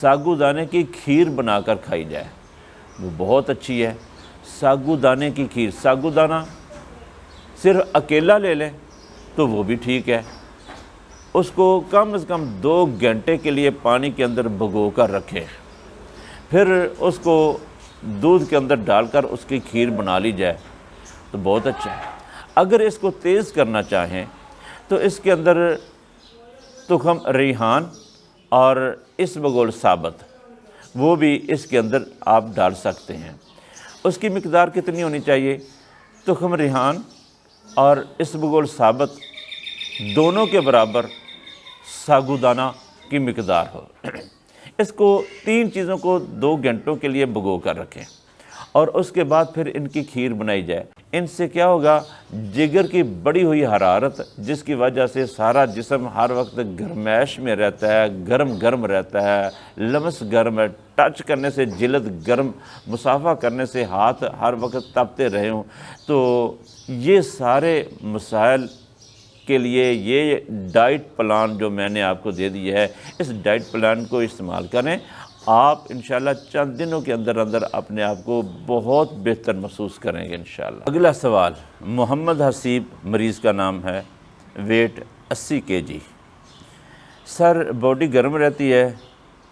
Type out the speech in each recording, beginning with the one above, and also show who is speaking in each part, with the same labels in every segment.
Speaker 1: ساگو دانے کی کھیر بنا کر کھائی جائے وہ بہت اچھی ہے۔ ساگو دانے کی کھیر، ساگو دانہ صرف اکیلا لے لیں تو وہ بھی ٹھیک ہے، اس کو کم از کم 2 گھنٹے کے لیے پانی کے اندر بھگو کر رکھیں، پھر اس کو دودھ کے اندر ڈال کر اس کی کھیر بنا لی جائے تو بہت اچھا ہے۔ اگر اس کو تیز کرنا چاہیں تو اس کے اندر تخم ریحان اور اسبگول ثابت وہ بھی اس کے اندر آپ ڈال سکتے ہیں۔ اس کی مقدار کتنی ہونی چاہیے؟ تخم ریحان اور اسبگول ثابت دونوں کے برابر ساگو دانہ کی مقدار ہو۔ اس کو 3 چیزوں کو 2 گھنٹوں کے لیے بھگو کر رکھیں اور اس کے بعد پھر ان کی کھیر بنائی جائے۔ ان سے کیا ہوگا؟ جگر کی بڑی ہوئی حرارت جس کی وجہ سے سارا جسم ہر وقت گرمائش میں رہتا ہے، گرم رہتا ہے، لمس گرم ہے، ٹچ کرنے سے جلد گرم، مصافحہ کرنے سے ہاتھ ہر وقت تپتے رہے ہوں، تو یہ سارے مسائل کے لیے یہ ڈائٹ پلان جو میں نے آپ کو دے دی ہے، اس ڈائٹ پلان کو استعمال کریں۔ آپ انشاءاللہ چند دنوں کے اندر اپنے آپ کو بہت بہتر محسوس کریں گے انشاءاللہ۔ اگلا سوال، محمد حسیب مریض کا نام ہے، ویٹ 80 kg۔ سر باڈی گرم رہتی ہے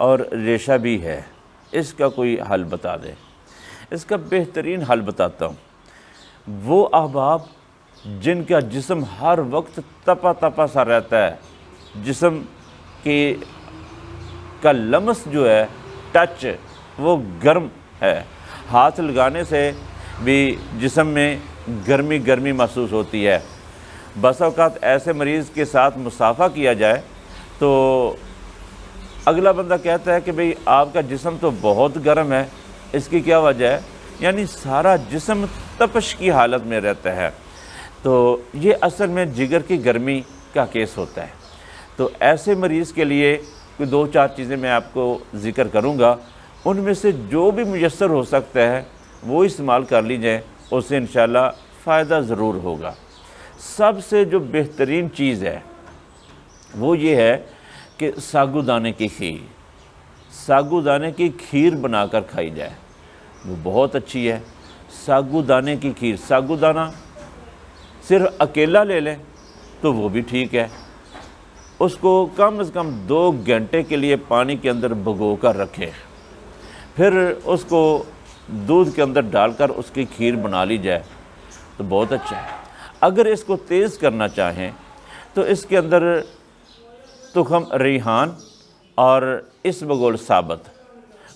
Speaker 1: اور ریشہ بھی ہے، اس کا کوئی حل بتا دیں۔ اس کا بہترین حل بتاتا ہوں۔ وہ احباب جن کا جسم ہر وقت تپا سا رہتا ہے، جسم کا لمس جو ہے، ٹچ وہ گرم ہے، ہاتھ لگانے سے بھی جسم میں گرمی محسوس ہوتی ہے، بس اوقات ایسے مریض کے ساتھ مصافحہ کیا جائے تو اگلا بندہ کہتا ہے کہ بھئی آپ کا جسم تو بہت گرم ہے، اس کی کیا وجہ ہے؟ یعنی سارا جسم تپش کی حالت میں رہتا ہے، تو یہ اصل میں جگر کی گرمی کا کیس ہوتا ہے۔ تو ایسے مریض کے لیے کوئی 2-4 چیزیں میں آپ کو ذکر کروں گا، ان میں سے جو بھی میسر ہو سکتا ہے وہ استعمال کر لیجئے، اس سے انشاءاللہ فائدہ ضرور ہوگا۔ سب سے جو بہترین چیز ہے وہ یہ ہے کہ ساگو دانے کی کھیر، ساگو دانے کی کھیر بنا کر کھائی جائے وہ بہت اچھی ہے۔ ساگو دانے کی کھیر، ساگو دانہ صرف اکیلا لے لیں تو وہ بھی ٹھیک ہے، اس کو کم از کم 2 گھنٹے کے لیے پانی کے اندر بھگو کر رکھیں، پھر اس کو دودھ کے اندر ڈال کر اس کی کھیر بنا لی جائے تو بہت اچھا ہے۔ اگر اس کو تیز کرنا چاہیں تو اس کے اندر تخم ریحان اور اسبگول ثابت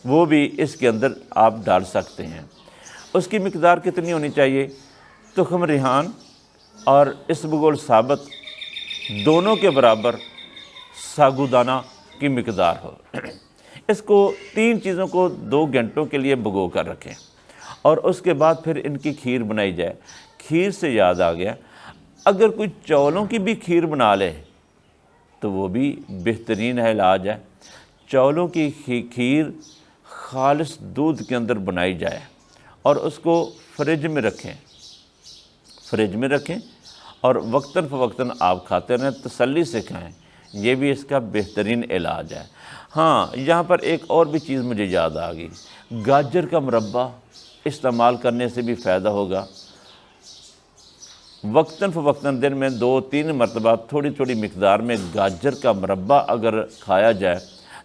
Speaker 1: وہ بھی اس کے اندر آپ ڈال سکتے ہیں۔ اس کی مقدار کتنی ہونی چاہیے؟ تخم ریحان اور اسبگول ثابت دونوں کے برابر ساگو دانہ کی مقدار ہو۔ اس کو 3 چیزوں کو 2 گھنٹوں کے لیے بھگو کر رکھیں اور اس کے بعد پھر ان کی کھیر بنائی جائے۔ کھیر سے یاد آ گیا، اگر کوئی چاولوں کی بھی کھیر بنا لے تو وہ بھی بہترین علاج ہے۔ چاولوں کی کھیر خالص دودھ کے اندر بنائی جائے اور اس کو فریج میں رکھیں اور وقتاً فوقتاً آپ کھاتے رہیں، تسلی سے کھائیں، یہ بھی اس کا بہترین علاج ہے۔ ہاں، یہاں پر ایک اور بھی چیز مجھے یاد آ گئی، گاجر کا مربع استعمال کرنے سے بھی فائدہ ہوگا۔ وقتاً فوقتاً دن میں 2-3 مرتبہ تھوڑی مقدار میں گاجر کا مربع اگر کھایا جائے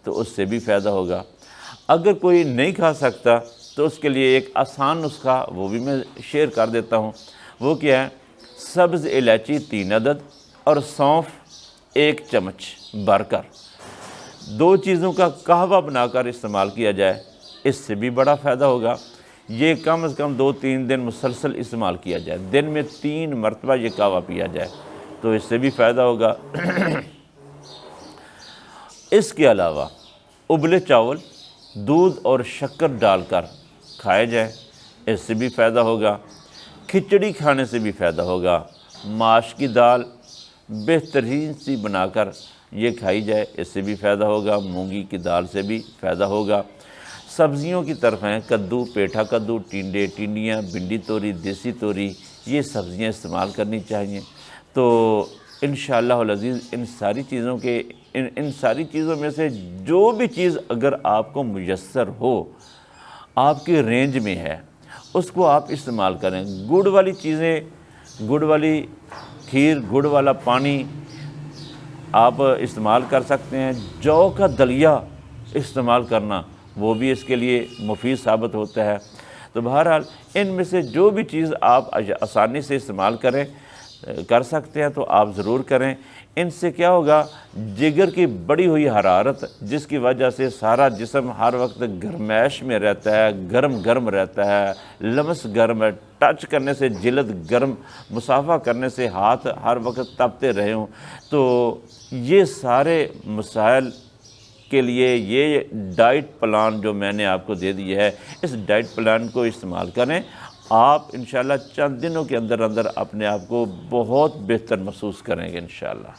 Speaker 1: تو اس سے بھی فائدہ ہوگا۔ اگر کوئی نہیں کھا سکتا تو اس کے لیے ایک آسان نسخہ وہ بھی میں شیئر کر دیتا ہوں۔ وہ کیا ہے؟ سبز الائچی 3 عدد اور سونف 1 چمچ بھر کر 2 چیزوں کا قہوہ بنا کر استعمال کیا جائے، اس سے بھی بڑا فائدہ ہوگا۔ یہ کم از کم 2-3 دن مسلسل استعمال کیا جائے، دن میں 3 مرتبہ یہ قہوہ پیا جائے تو اس سے بھی فائدہ ہوگا۔ اس کے علاوہ ابلے چاول دودھ اور شکر ڈال کر کھائے جائیں، اس سے بھی فائدہ ہوگا۔ کھچڑی کھانے سے بھی فائدہ ہوگا۔ ماش کی دال بہترین سی بنا کر یہ کھائی جائے، اس سے بھی فائدہ ہوگا۔ مونگی کی دال سے بھی فائدہ ہوگا۔ سبزیوں کی طرف ہیں، کدو، پیٹھا کدو، ٹینڈے، ٹینڈیاں، بھنڈی توری، دیسی توری، یہ سبزیاں استعمال کرنی چاہیے۔ تو انشاءاللہ العزیز ان ساری چیزوں کے ان ساری چیزوں میں سے جو بھی چیز اگر آپ کو میسر ہو، آپ کی رینج میں ہے، اس کو آپ استعمال کریں۔ گڑ والی چیزیں، گڑ والی کھیر، گڑ والا پانی آپ استعمال کر سکتے ہیں۔ جو کا دلیا استعمال کرنا وہ بھی اس کے لیے مفید ثابت ہوتا ہے۔ تو بہرحال ان میں سے جو بھی چیز آپ آسانی سے استعمال کر سکتے ہیں تو آپ ضرور کریں۔ ان سے کیا ہوگا، جگر کی بڑی ہوئی حرارت جس کی وجہ سے سارا جسم ہر وقت گرمائش میں رہتا ہے، گرم رہتا ہے، لمس گرم ہے، ٹچ کرنے سے جلد گرم، مصافحہ کرنے سے ہاتھ ہر وقت تپتے رہے ہوں، تو یہ سارے مسائل کے لیے یہ ڈائٹ پلان جو میں نے آپ کو دے دی ہے، اس ڈائٹ پلان کو استعمال کریں۔ آپ انشاءاللہ چند دنوں کے اندر اپنے آپ کو بہت بہتر محسوس کریں گے انشاءاللہ۔